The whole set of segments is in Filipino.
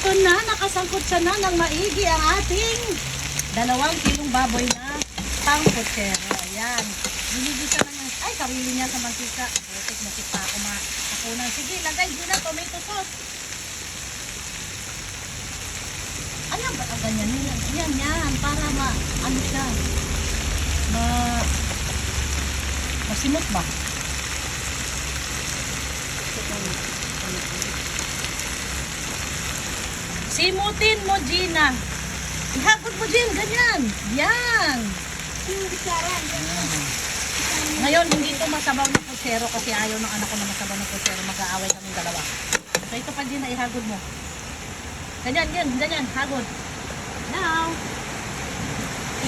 Ito na, nakasangkot siya na ng maigi ang ating 2 kilong baboy na pang-putsero. Ayan. Binigisa na niya. Ay, karili niya sa mantika. Butik, masik pa ako makakunan. Sige, lagay din na tomato sauce. Ano ba? Ganyan. Yan. Para ano siya. Masimot ba? Simutin mo, Gina. Ihagod mo, Gina. Ganyan. Yan. Ngayon, hindi ito masabaw ng putsero kasi ayaw ng anak ko na masabaw ng putsero. Mag-aaway kaming dalawa. So, ito pa, Gina. Ihagod mo. Ganyan. Hagod. Now,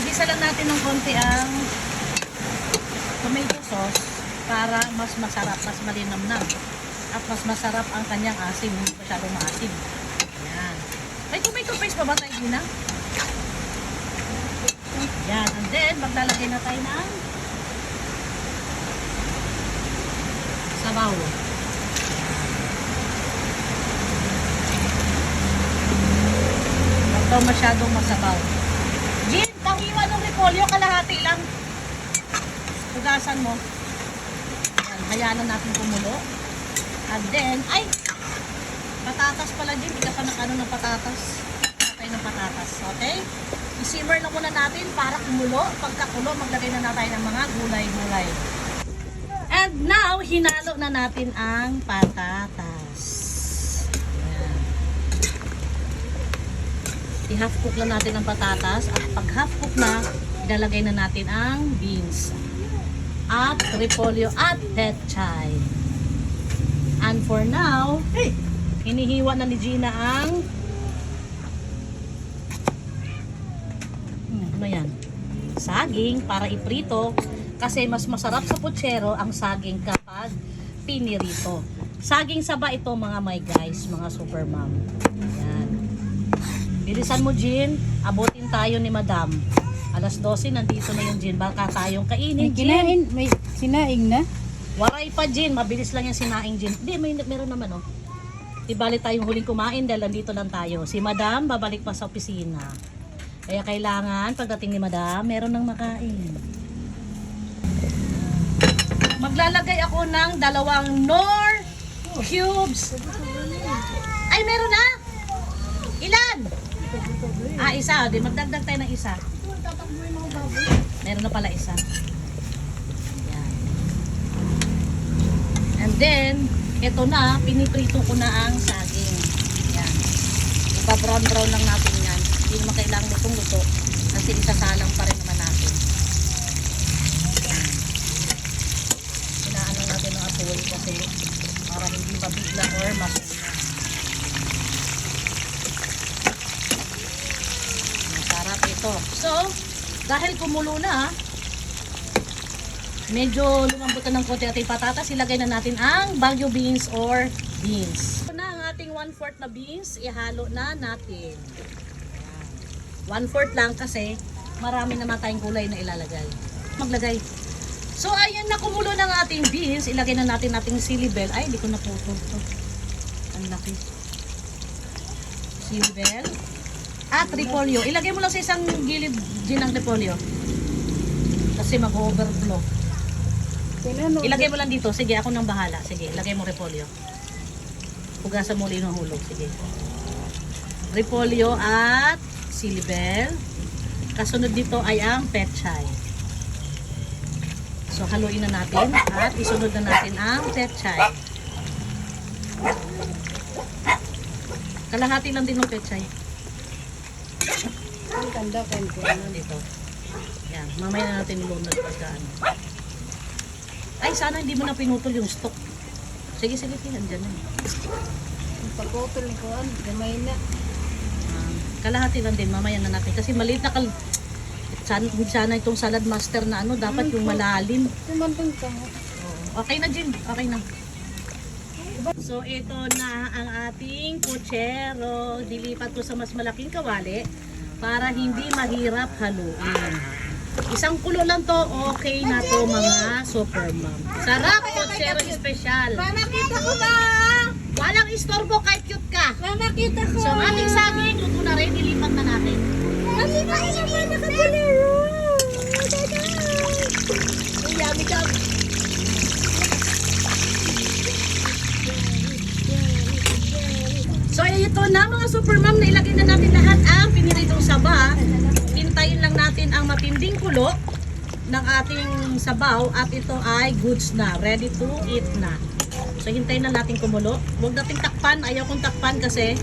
igisa lang natin ng konti ang tomato sauce para mas masarap, mas malinamnam. At mas masarap ang kanyang asim. Hindi masyadong maasim. Ayan. May tomato paste pa ba tayo, Gina? Yan. And then, maglalagay na tayo ng sabaw. Huwag daw masyadong masabaw. Gin, pahiwa ng repolyo, kalahati lang. Tugasan mo. Yan. Hayaan na natin kumulo. And then, ay! Patatas pala, Gin. Hindi ka pa ng patatas. Patay ng patatas. Okay? I-simmer lang muna natin para kumulo. Pagkakulo, maglagay na tayo ng mga gulay-gulay. And now, hinalo na natin ang patatas. Ayan. I-half cook lang natin ang patatas. At pag half cook na, ilalagay na natin ang beans. At repolyo at pechay. And for now, hinihiwa na ni Gina ang ano yan? Saging para iprito. Kasi mas masarap sa putsero ang saging kapag pinirito. Saging saba ito mga my guys, mga super mom. Yan. Bilisan mo, Gin. Abutin tayo ni Madam. Alas 12, nandito na yung Gin. Baka tayong kainin, Gin. May sinaing na? Waray pa, Gin. Mabilis lang yung sinaing, Gin. Hindi, meron naman, oh. Di bali tayong huling kumain dahil nandito lang tayo. Si Madam, babalik pa sa opisina. Kaya kailangan, pagdating ni Madam, meron nang makain. Maglalagay ako ng 2 Knorr cubes. Ay, meron na? Ilan? Isa. Di magdagdag tayo ng isa. Meron na pala isa. Yan. And then, ito na, piniprito ko na ang saging. Yan. Ipa-brown-brown lang natin yan. Hindi naman kailangan lutong-luto kasi isasalang pa rin naman natin. Inaano natin ng apoy kasi para hindi mabigla or masuna. Masarap ito. So, dahil kumulo na, medyo lumambutan ng konti ating patatas, ilagay na natin ang Baguio beans or beans. Ito na ang ating 1/4 na beans, ihalo na natin. 1/4 lang kasi marami naman tayong gulay na ilalagay. Maglagay. So ayan na kumulo ng ating beans, ilagay na natin ating sili bell. Ay, hindi ko naputol to. Ang laki. Sili bell. At repolyo. Ilagay mo lang sa isang gilid din ng repolyo. Kasi mag-overflow. Ilagay mo lang dito. Sige, ako nang bahala. Sige, ilagay mo repolyo. Hugasan mo ulit ng hulog. Sige. Repolyo at sili bell. Kasunod dito ay ang pechay. So, haluin na natin at isunod na natin ang pechay. Kalahati lang din ng pechay. Ang ganda ko. Dito. Yan. Mamaya na natin ilunod pagkaan. Ay, sana hindi mo na pinutol yung stock. Sige. Andyan na. Ang pagputol ni Kuan, gamay na. Kalahati lang din. Mamaya na natin. Kasi maliit na sana itong salad master na ano. Dapat yung malalim. Tumantong ka. Okay na, Jin. Okay na. So, ito na ang ating putsero. Dilipat ko sa mas malaking kawali para hindi mahirap haluin. Isang kulo lang to, okay na to mga super mom. Sarap, putsero espesyal. Nakita ko ba? Walang istorbo kahit cute ka. Mama, kita ko. So, ang ating saging, luto na rin, ilipat na natin. Mami, bakit naman nakapulero? Ang yummy ka. So, ito na mga super mom, nailagay na natin lahat ang piniritong saba. Hintayin lang natin ang matinding kulo ng ating sabaw at ito ay goods na, ready to eat na. So, hintayin na natin kumulo. Huwag nating takpan, ayaw kong takpan kasi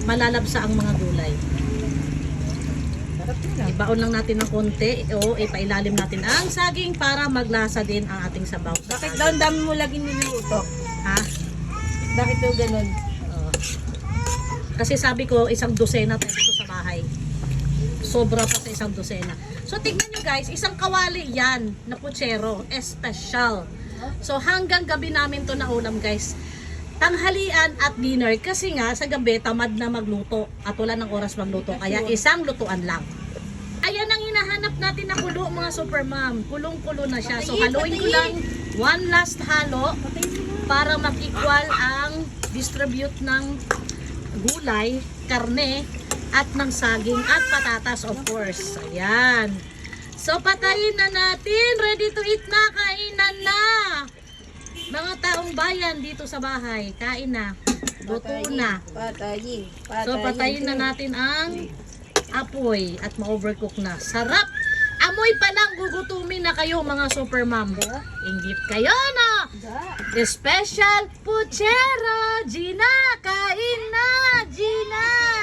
malalabsa ang mga gulay. Ibaon lang natin ng konti o ipailalim natin ang saging para maglasa din ang ating sabaw. Bakit daw ang dami mo lagi niluto? Ha? Bakit daw ganun? Oo. Kasi sabi ko, isang dosena tayo dito sa bahay. Sobra pa sa isang dosena. So, tignan nyo guys, isang kawali yan na puchero, espesyal. So, hanggang gabi namin to na ulam guys. Tanghalian at dinner kasi nga sa gabi tamad na magluto at wala ng oras magluto. Kaya isang lutuan lang. Ayan ang hinahanap natin na kulo mga super mom. Kulong-kulo na siya. So, haluin ko lang one last halo para mag-equal ang distribute ng gulay, karne, at ng saging at patatas of course. Ayan. So, patayin na natin. Ready to eat na. Kainan na. Mga taong bayan dito sa bahay. Kain na. Luto na. Patayin. So, patayin na natin ang apoy at ma-overcook na. Sarap! Amoy pa lang gugutumin na kayo mga super mom. Inggit kayo na! The special puchero! Gina! Kain na! Gina!